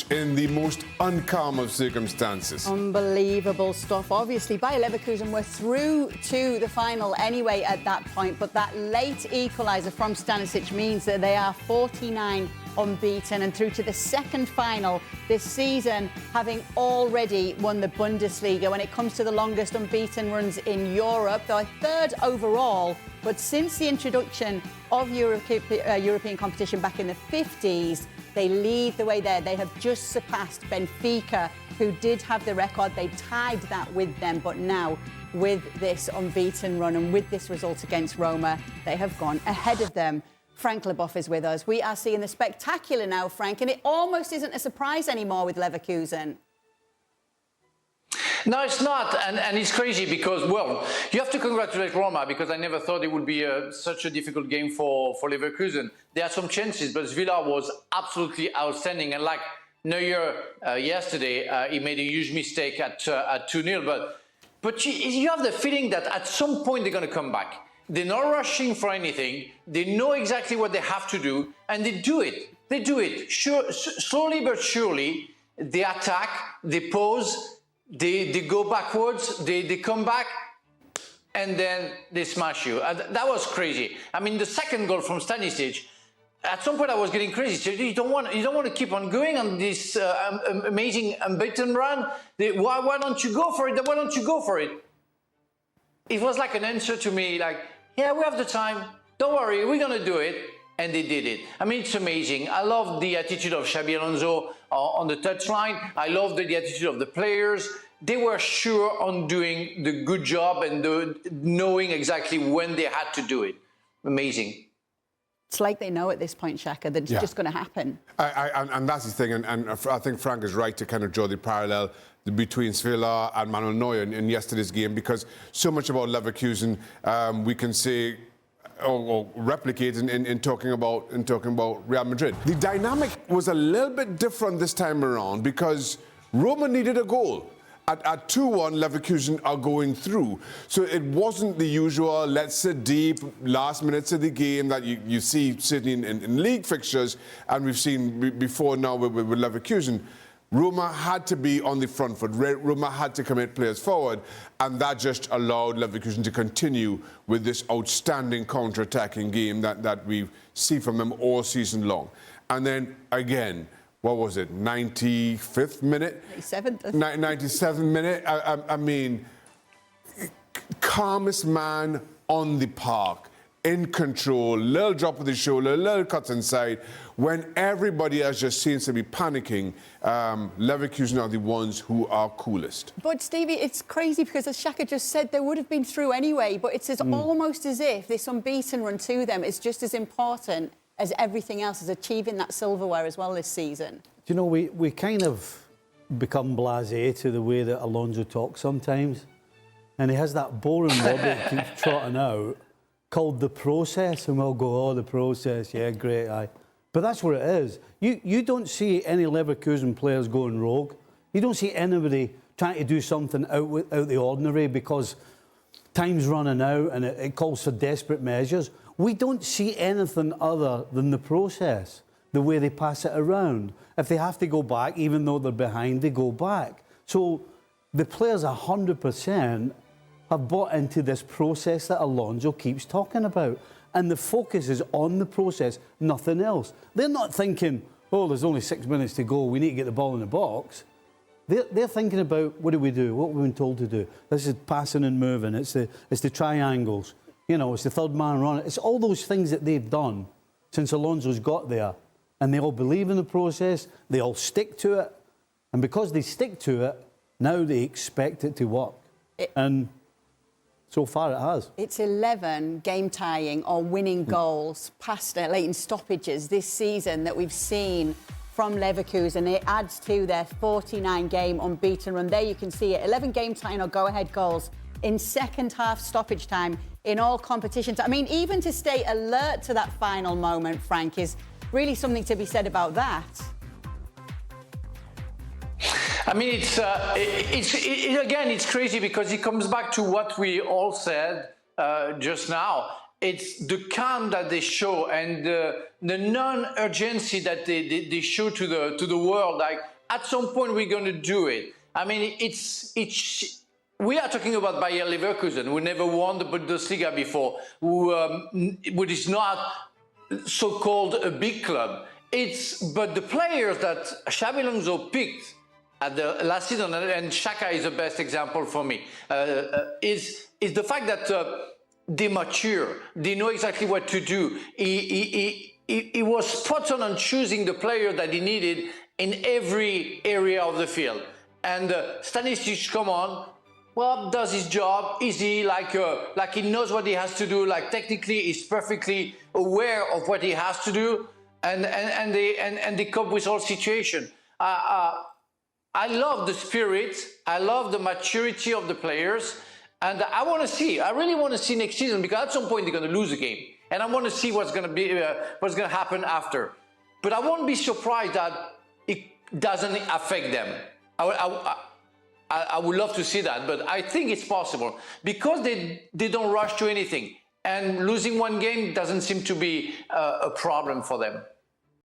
match in the most uncalm of circumstances. Unbelievable stuff. Obviously, Bayer Leverkusen were through to the final anyway at that point, but that late equaliser from Stanisic means that they are 49 unbeaten and through to the second final this season, having already won the Bundesliga. When it comes to the longest unbeaten runs in Europe, they're third overall, but since the introduction of European competition back in the 50s, they lead the way there. They have just surpassed Benfica, who did have the record. They tied that with them, but now with this unbeaten run and with this result against Roma, they have gone ahead of them. Frank Leboeuf is with us. We are seeing the spectacular now, Frank, and it almost isn't a surprise anymore with Leverkusen. No, it's not, and it's crazy because, well, you have to congratulate Roma because I never thought it would be such a difficult game for Leverkusen. There are some chances, but Villa was absolutely outstanding. And like Neuer yesterday, he made a huge mistake at 2-0. But you have the feeling that at some point they're going to come back. They're not rushing for anything. They know exactly what they have to do, and they do it. They do it slowly but surely. They attack, they pause, they go backwards, they come back, and then they smash you. That was crazy. I mean, the second goal from Stanisic, at some point I was getting crazy. So you don't want to keep on going on this amazing unbeaten run. Why don't you go for it? Why don't you go for it? It was like an answer to me, like, yeah, we have the time. Don't worry, we're going to do it. And they did it. I mean, it's amazing. I love the attitude of Xabi Alonso on the touchline. I love the attitude of the players. They were sure on doing the good job and knowing exactly when they had to do it. Amazing. It's like they know at this point, Shaka, that it's just going to happen. And that's the thing, and I think Frank is right to kind of draw the parallel between Villa and Manuel Neuer in yesterday's game, because so much about Leverkusen we can say or replicate in talking about Real Madrid. The dynamic was a little bit different this time around because Roma needed a goal. At 2-1, Leverkusen are going through. So it wasn't the usual, let's sit deep, last minutes of the game that you see certainly in league fixtures, and we've seen before now with Leverkusen. Roma had to be on the front foot. Roma had to commit players forward, and that just allowed Leverkusen to continue with this outstanding counter-attacking game that we see from them all season long. And then, again, what was it, 95th minute? 97th minute. I mean, calmest man on the park, in control, little drop of the shoulder, little cuts inside. When everybody else just seems to be panicking, Leverkusen are the ones who are coolest. But Stevie, it's crazy because as Shaka just said, they would have been through anyway, but it's almost as if this unbeaten run to them is just as important as everything else, as achieving that silverware as well this season. Do you know, we kind of become blasé to the way that Alonso talks sometimes. And he has that boring word that he keeps trotting out called the process, and we'll go, oh, the process, yeah, great, aye. But that's what it is. You don't see any Leverkusen players going rogue. You don't see anybody trying to do something out the ordinary because time's running out and it calls for desperate measures. We don't see anything other than the process, the way they pass it around. If they have to go back, even though they're behind, they go back. So the players 100% have bought into this process that Alonso keeps talking about. And the focus is on the process, nothing else. They're not thinking, oh, there's only 6 minutes to go, we need to get the ball in the box. They're thinking about, what do we do? What we've been told to do. This is passing and moving. It's the triangles. You know, it's the third man run. It's all those things that they've done since Alonso's got there. And they all believe in the process. They all stick to it. And because they stick to it, now they expect it to work. And so far it has. It's 11 game-tying or winning goals past late in stoppages this season that we've seen from Leverkusen. It adds to their 49-game unbeaten run. There you can see it. 11 game-tying or go-ahead goals in second-half stoppage time in all competitions. I mean, even to stay alert to that final moment, Frank, is really something to be said about that. I mean, it's crazy because it comes back to what we all said just now. It's the calm that they show and the non-urgency that they show to the world. Like, at some point we're going to do it. I mean, we are talking about Bayer Leverkusen, who never won the Bundesliga before, who is not so-called a big club. But the players that Xabi Alonso picked at the last season, and Shaka is the best example for me, is the fact that they mature, they know exactly what to do. He was spot on choosing the player that he needed in every area of the field. And Stanisic, come on, well, does his job. Is he like he knows what he has to do? Like technically, he's perfectly aware of what he has to do, and they cope with all situations. I love the spirit. I love the maturity of the players, and I really want to see next season, because at some point they're going to lose a game, and I want to see what's going to happen after. But I won't be surprised that it doesn't affect them. I would love to see that, but I think it's possible because they don't rush to anything, and losing one game doesn't seem to be a problem for them.